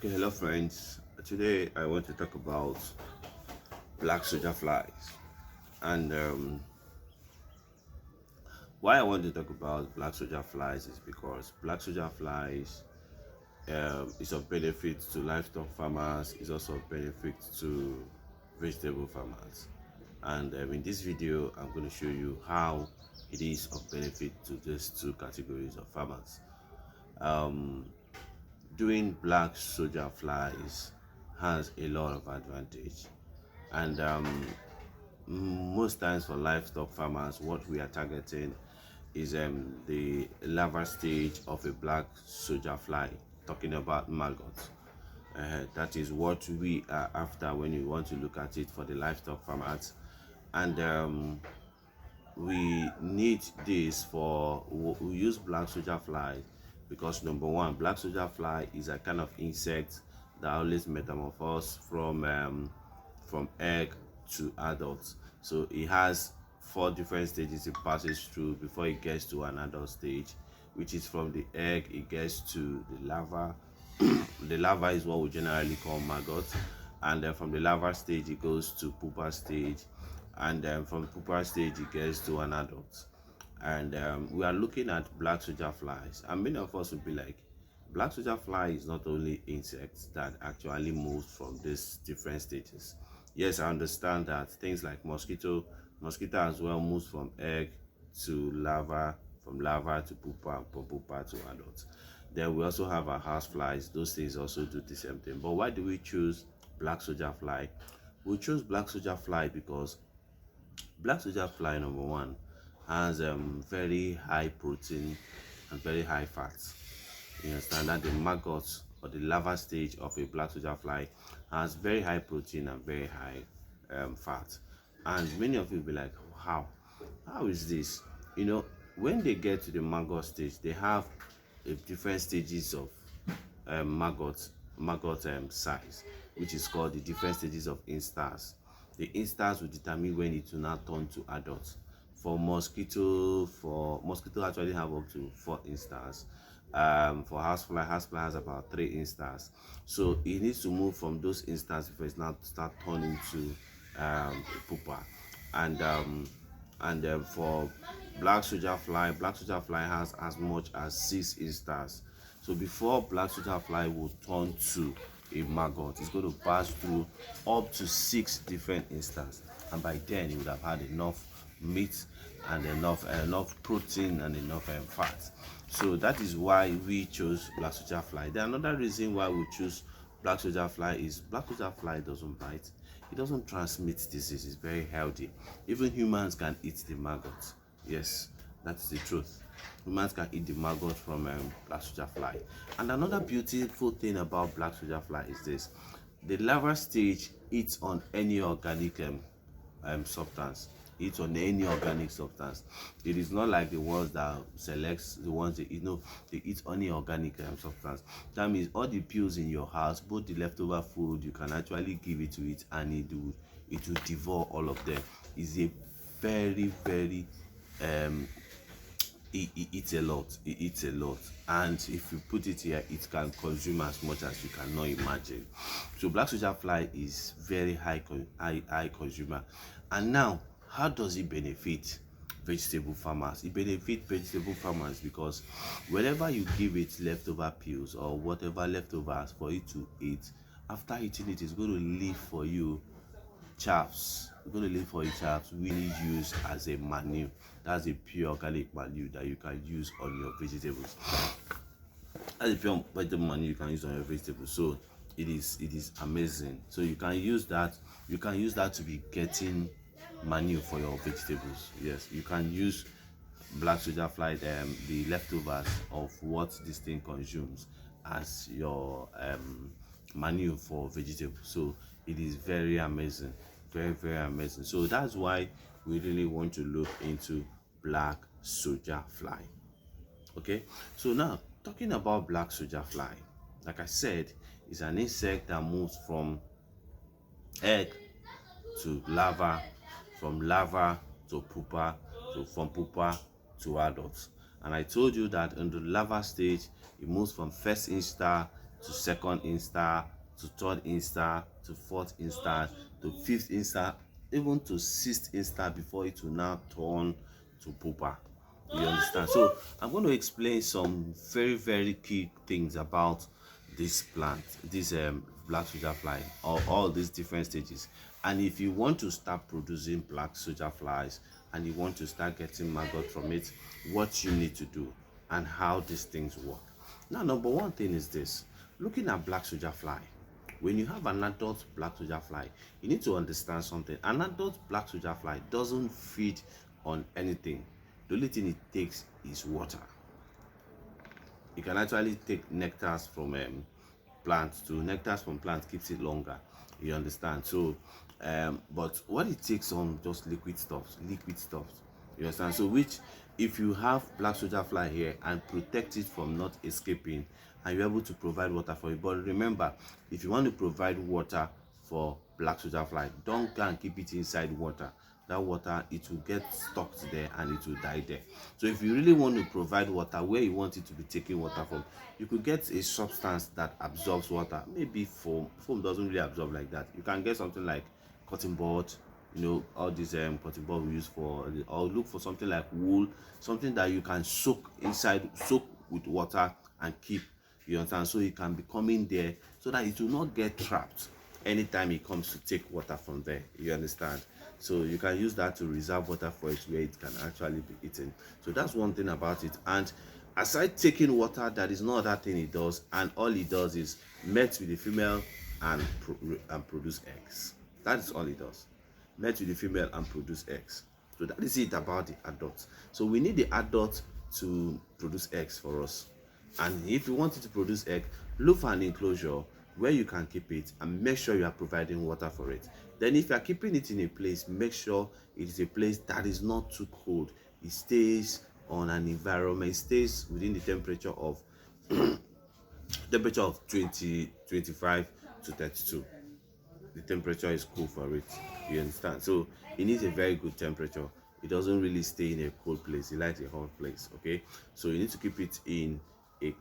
Okay, hello friends. Today I want to talk about black soldier flies, and why I want to talk about black soldier flies is because black soldier flies is of benefit to livestock farmers, is also of benefit to vegetable farmers, and in this video I'm going to show you how it is of benefit to these two categories of farmers. Um, Doing black soldier flies has a lot of advantage, and most times for livestock farmers what we are targeting is the larval stage of a black soldier fly, talking about maggots. That is what we are after when you want to look at it for the livestock farmers, and we need this for, we use black soldier fly because number one, black soldier fly is a kind of insect that always metamorphose from egg to adult. So it has 4 different stages it passes through before it gets to an adult stage, which is from the egg it gets to the larva. The larva is what we generally call maggot, and then from the larva stage it goes to pupa stage, and then from pupa stage it gets to an adult. And we are looking at black soldier flies, and many of us will be like, black soldier fly is not only insects that actually move from these different stages. Yes, I understand that things like mosquito as well moves from egg to larva, from larva to pupa, from pupa to adult. Then we also have our house flies. Those things also do the same thing. But why do we choose black soldier fly? We choose black soldier fly because black soldier fly, number one, has very high protein and very high fats. You understand that the maggot or the larva stage of a black soldier fly has very high protein and very high fat. And many of you will be like, how is this? When they get to the maggot stage, they have different stages of maggot size, which is called the different stages of instars. The instars will determine when it will now turn to adults. For mosquito actually have up to 4 instars. For housefly has about 3 instars. So it needs to move from those instars before it's now start turning to a pupa. And for black soldier fly has as much as 6 instars. So before black soldier fly will turn to a maggot, it's going to pass through up to 6 different instars, and by then it would have had enough meat and enough protein and enough fat. So that is why we chose black soldier fly. Then another reason why we choose black soldier fly is black soldier fly doesn't bite, it doesn't transmit disease, it's very healthy. Even humans can eat the maggot. Yes, that's the truth. Humans can eat the maggot from black soldier fly. And another beautiful thing about black soldier fly is this: the larval stage eats on any organic substance. Eats on any organic substance. It is not like the ones that selects the ones they eat. No, they eat any organic substance. That means all the pills in your house, both the leftover food, you can actually give it to it, and it will devour all of them. It's a very it eats a lot, and if you put it here, it can consume as much as you cannot imagine. So black soldier fly is very high consumer. And now, how does it benefit vegetable farmers? It benefits vegetable farmers because whenever you give it leftover pills or whatever leftovers for it to eat, after eating it, it's going to leave for you chaffs. We're going to leave for each chaffs really used as a manure. That's a pure organic manure that you can use on your vegetables. That's a pure vegetable manure you can use on your vegetables. So it is amazing. So you can use that. You can use that to be getting manure for your vegetables. Yes, you can use black soldier fly, the leftovers of what this thing consumes, as your manure for vegetables. So it is very amazing, very amazing. So that's why we really want to look into black soldier fly. Okay, so now talking about black soldier fly, like I said, it's an insect that moves from egg to larva, from larva to pupa, from pupa to adults. And I told you that in the larva stage, it moves from first instar to second instar, to third instar, to fourth instar, to fifth instar, even to sixth instar before it will now turn to pupa. You understand? So I'm going to explain some very key things about this plant, this black soldier fly, or all these different stages. And if you want to start producing black soldier flies and you want to start getting maggot from it, what you need to do and how these things work. Now, number one thing is this: looking at black soldier fly. When you have an adult black soldier fly, you need to understand something. An adult black soldier fly doesn't feed on anything. The only thing it takes is water. You can actually take nectars from plants too. Nectars from plants keeps it longer. You understand? So, but what it takes on just liquid stuff. You understand? So, which if you have black soldier fly here and protect it from not escaping, and you're able to provide water for it. But remember, if you want to provide water for black soldier fly, don't go and keep it inside water. That water, it will get stuck there and it will die there. So if you really want to provide water where you want it to be taking water from, you could get a substance that absorbs water. Maybe foam doesn't really absorb like that. You can get something like cotton bud, you know, all these cotton bud we use for, or look for something like wool, something that you can soak with water and keep. You understand? So it can be coming there so that it will not get trapped anytime it comes to take water from there. You understand? So you can use that to reserve water for it where it can actually be eaten. So that's one thing about it. And aside taking water, that is no other thing it does, and all it does is mate with the female and produce eggs. That is all it does. Mate with the female and produce eggs. So that is it about the adults. So we need the adult to produce eggs for us. And if you want it to produce egg, look for an enclosure where you can keep it and make sure you are providing water for it. Then if you are keeping it in a place, make sure it is a place that is not too cold. It stays on an environment, it stays within the temperature of 25 to 32. The temperature is cool for it. You understand? So it needs a very good temperature. It doesn't really stay in a cold place. It likes a hot place. Okay, so you need to keep it in a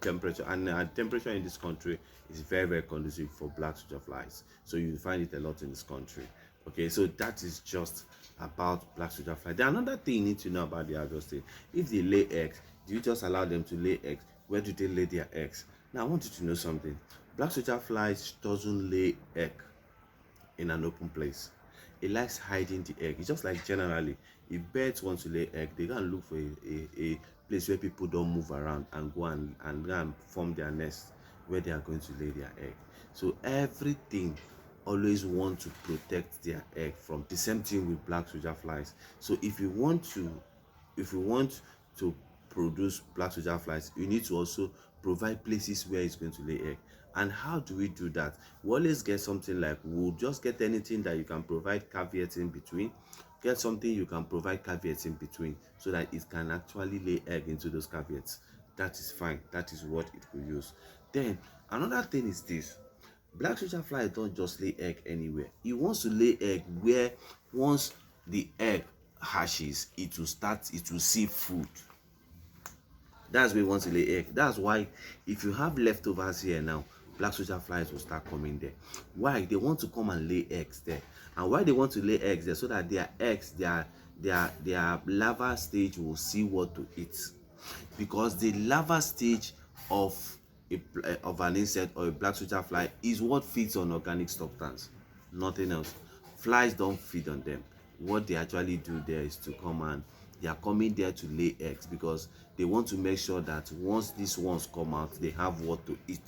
temperature, and temperature in this country is very conducive for black soldier flies. So you find it a lot in this country. Okay, so that is just about black soldier fly. Then another thing you need to know about the adult stage: if they lay eggs, do you just allow them to lay eggs? Where do they lay their eggs? Now I want you to know something. Black soldier flies doesn't lay egg in an open place. It likes hiding the egg. It's just like generally, if birds want to lay egg, they can look for a place where people don't move around and go and form their nest where they are going to lay their egg. So everything always want to protect their egg from the same thing with black soldier flies. So if you want to produce black soldier flies, you need to also provide places where it's going to lay egg. And how do we do that? We always get something like wood. Just get anything that you can provide caveats in between. Get something you can provide caveats in between so that it can actually lay egg into those caveats. That is fine. That is what it will use. Then another thing is this: black soldier fly don't just lay egg anywhere. It wants to lay egg where once the egg hatches, it will see food. That's where it wants to lay egg. That's why if you have leftovers here now, black soldier flies will start coming there. Why? They want to come and lay eggs there. And why they want to lay eggs there? So that their eggs, their larva stage will see what to eat. Because the larva stage of an insect or a black soldier fly is what feeds on organic substance, nothing else. Flies don't feed on them. What they actually do there is to come and they are coming there to lay eggs, because they want to make sure that once these ones come out, they have what to eat.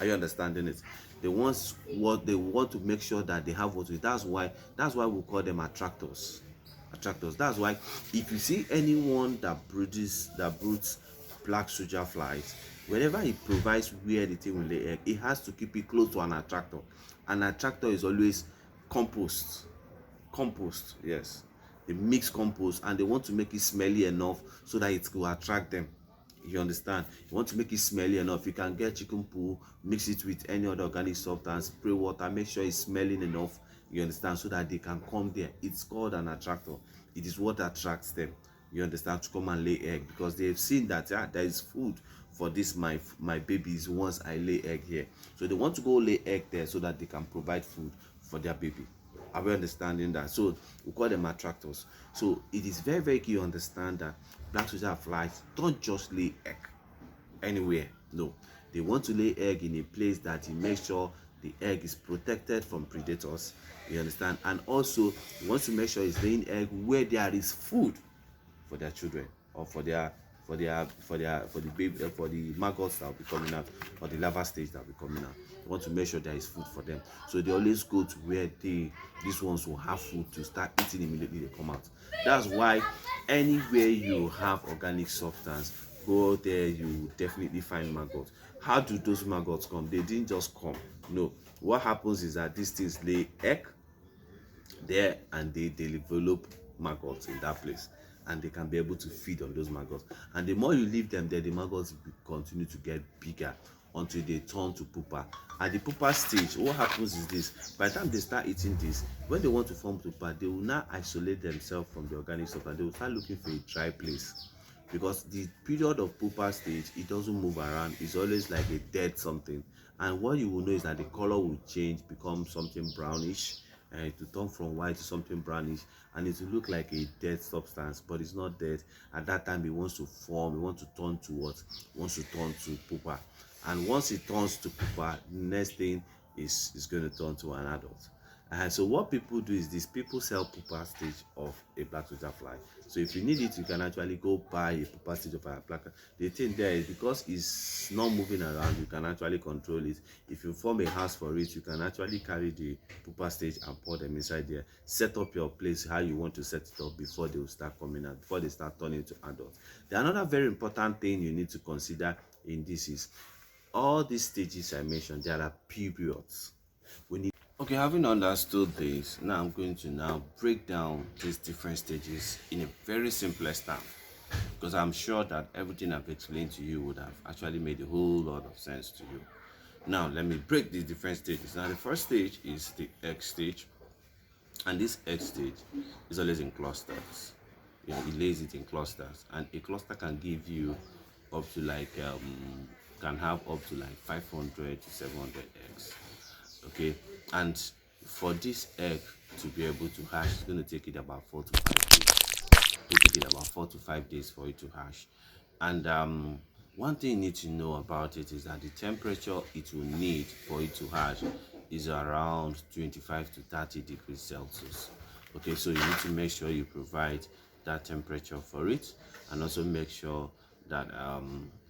Are you understanding it? They want to make sure that they have what to eat. That's why we call them attractors. That's why if you see anyone that broods black soldier flies, whenever he provides where the thing will lay egg, it has to keep it close to an attractor. An attractor is always compost. Yes, they mix compost, and they want to make it smelly enough so that it will attract them. You understand? You want to make it smelly enough, you can get chicken poo, mix it with any other organic substance, spray water, make sure it's smelling enough. You understand? So that they can come there. It's called an attractor. It is what attracts them. you understand, to come and lay egg, because they've seen that there is food for this my babies once I lay egg here. So they want to go lay egg there so that they can provide food for their baby. Are we understanding that? So we call them attractors. So it is very, very key to understand that black soldier flies don't just lay egg anywhere. No, they want to lay egg in a place that it makes sure the egg is protected from predators, you understand, and also you want to make sure it's laying egg where there is food for their children, or for the baby, for the maggots that will be coming out, or the larva stage that will be coming out. You want to make sure there is food for them, so they always go to where these ones will have food to start eating immediately they come out. That's why anywhere you have organic substance, go there, you definitely find maggots. How do those maggots come? They didn't just come. No, what happens is that these things lay egg there, and they develop maggots in that place, and they can be able to feed on those maggots. And the more you leave them there, the maggots continue to get bigger until they turn to pupa. At the pupa stage, what happens is this: by the time they start eating this, when they want to form pupa, they will now isolate themselves from the organic stuff, and they will start looking for a dry place, because the period of pupa stage, it doesn't move around. It's always like a dead something. And what you will know is that the color will change, become something brownish, and it will turn from white to something brownish, and it will look like a dead substance, but it's not dead. At that time, it wants to form, it wants to turn to what? It wants to turn to pupa. And once it turns to pupa, the next thing is going to turn to an adult. So what people do is this: people sell pupa stage of a black soldier fly. So if you need it, you can actually go buy a pupa stage of a black. The thing there is, because it's not moving around, you can actually control it. If you form a house for it, you can actually carry the pupa stage and pour them inside there. Set up your place how you want to set it up before they will start coming out, before they start turning to adults. Another very important thing you need to consider in this is all these stages I mentioned, there are periods. Okay, having understood this, now I'm going to now break down these different stages in a very simplest term, because I'm sure that everything I've explained to you would have actually made a whole lot of sense to you. Now let me break these different stages. Now the first stage is the egg stage, and this egg stage is always in clusters. It lays it in clusters, and a cluster can give you up to like can have up to like 500 to 700 eggs. Okay, and for this egg to be able to hatch, it's going to take it about 4 to 5 days. It will take it about 4 to 5 days for it to hatch. And one thing you need to know about it is that the temperature it will need for it to hatch is around 25 to 30 degrees Celsius. Okay, so you need to make sure you provide that temperature for it, and also make sure that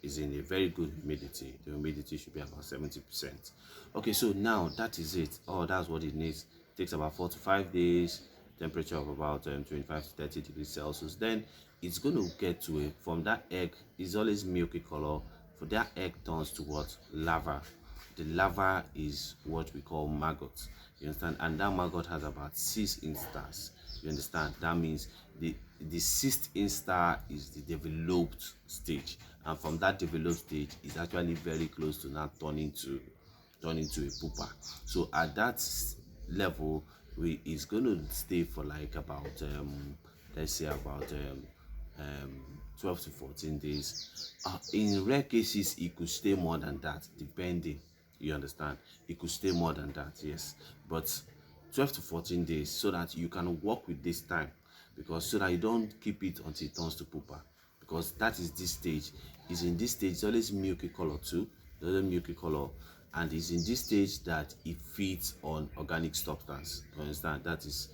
is in a very good humidity. The humidity should be about 70%. Okay, so now that is it. Oh, that's what it needs. It takes about 4 to 5 days, temperature of about 25 to 30 degrees Celsius. Then it's going to get to it from that egg. Is always milky color. For that egg turns to what? Larva. The larva is what we call maggot. You understand? And that maggot has about 6 instars. You understand? That means the sixth instar is the developed stage, and from that developed stage is actually very close to now turning to a pupa. So at that level, it's going to stay for like about let's say about 12 to 14 days. In rare cases, it could stay more than that, depending. You understand? It could stay more than that, yes, but 12 to 14 days, so that you can work with this time, because so that you don't keep it until it turns to pupa, because that is this stage. Is in this stage, it's always milky color too, the other milky color, and it's in this stage that it feeds on organic substance. You understand? That is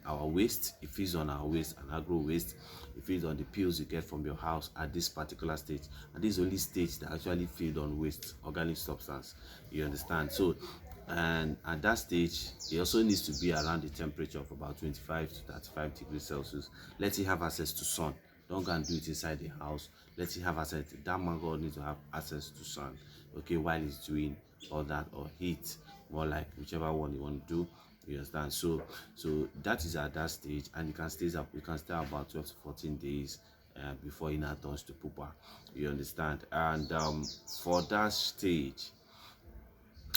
our waste. It feeds on our waste and agro waste. It feeds on the pills you get from your house at this particular stage, and this is the only stage that actually feed on waste, organic substance. You understand? So, and at that stage, it also needs to be around the temperature of about 25 to 35 degrees Celsius. Let it have access to sun. Don't go and do it inside the house. Let it have access. That mango needs to have access to sun, okay, while it's doing all that, or heat, more like whichever one you want to do. You understand? So that is at that stage, and you can stay about 12 to 14 days before it now turns to pupa. You understand? And for that stage,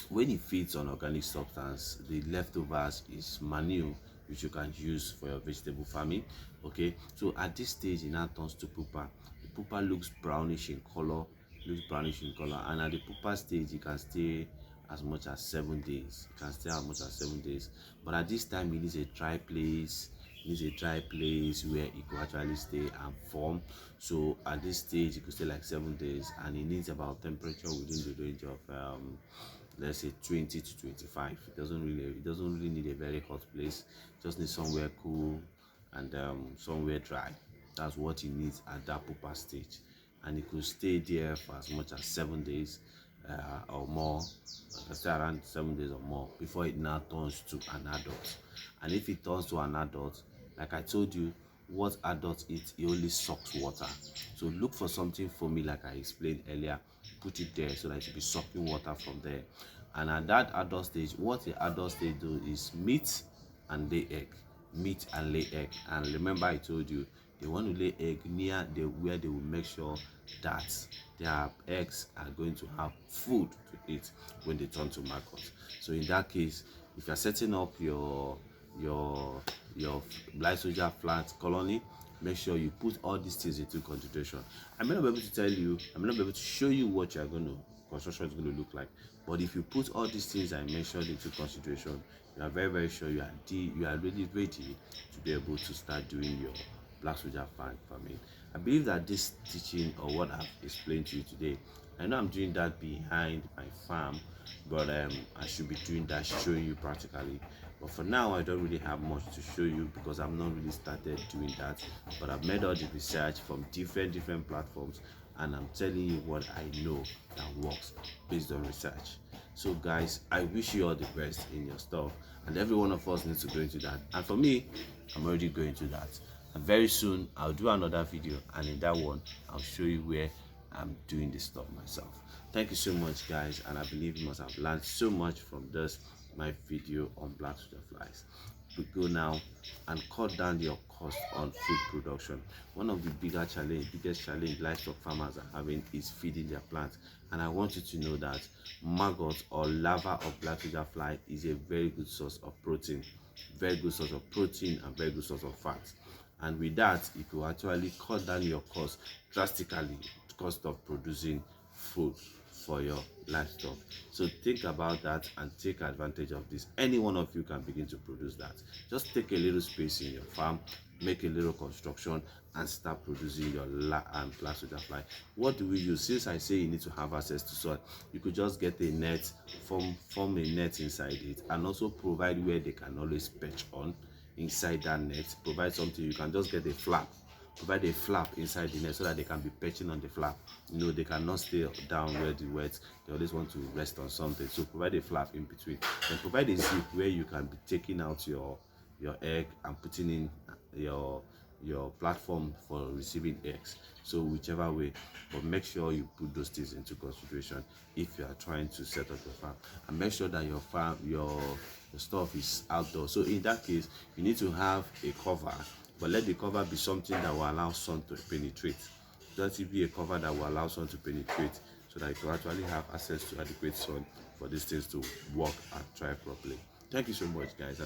when it feeds on organic substance, the leftovers is manure which you can use for your vegetable farming. Okay, so at this stage it now turns to pupa. The pupa looks brownish in color, and at the pupa stage it can stay as much as 7 days. It can stay as much as 7 days, but at this time it needs a dry place. Where it could actually stay and form. So at this stage it could stay like 7 days, and it needs about temperature within the range of let's say 20 to 25. It doesn't really need a very hot place. It just needs somewhere cool and somewhere dry. That's what it needs at that pupa stage, and it could stay there for as much as 7 days or more. Like I stay around 7 days or more before it now turns to an adult. And if it turns to an adult, like I told you, what adults eat, it only sucks water. So look for something foamy, like I explained earlier. Put it there so that it will be sucking water from there. And at that adult stage, what the adult stage do is meet and lay egg. And remember, I told you they want to lay egg near where they will make sure that their eggs are going to have food to eat when they turn to maggots. So in that case, if you're setting up your BlackSoldierFly colony, make sure you put all these things into consideration. I may not be able to tell you, I may not be able to show you what you're going to construction is going to look like, but if you put all these things I mentioned into consideration, you are very sure you are really ready to be able to start doing your BlackSoldierFly farming. I believe that this teaching, or what I've explained to you today, I know I'm doing that behind my farm, but I should be doing that, showing you practically. But for now, I don't really have much to show you because I've not really started doing that. But I've made all the research from different platforms, and I'm telling you what I know that works based on research. So guys, I wish you all the best in your stuff, and every one of us needs to go into that. And for me, I'm already going to that. And very soon I'll do another video, and in that one I'll show you where I'm doing this stuff myself. Thank you so much, guys, and I believe you must have learned so much from this my video on BlackSoldierFlies. We go now and cut down your cost on food production. One of the biggest challenge livestock farmers are having is feeding their plants, and I want you to know that maggots or larva of BlackSoldierFly is a very good source of protein, and very good source of fat. And with that, it will actually cut down your cost drastically, the cost of producing food for your livestock. So think about that and take advantage of this. Any one of you can begin to produce that. Just take a little space in your farm, make a little construction, and start producing your BlackSoldierFly. What do we use? Since I say you need to have access to soil, you could just get a net, form a net inside it, and also provide where they can always perch on inside that net. Provide something, you can just get a flap, provide a flap inside the net so that they can be perching on the flap. You know, they cannot stay down where the wet, they always want to rest on something. So provide a flap in between, and provide a zip where you can be taking out your egg and putting in your platform for receiving eggs. So whichever way, but make sure you put those things into consideration if you are trying to set up your farm, and make sure that your stuff is outdoors. So in that case, you need to have a cover, but let the cover be something that will allow sun to penetrate. Let it be a cover that will allow sun to penetrate, so that you can actually have access to adequate sun for these things to work and thrive properly. Thank you so much, guys.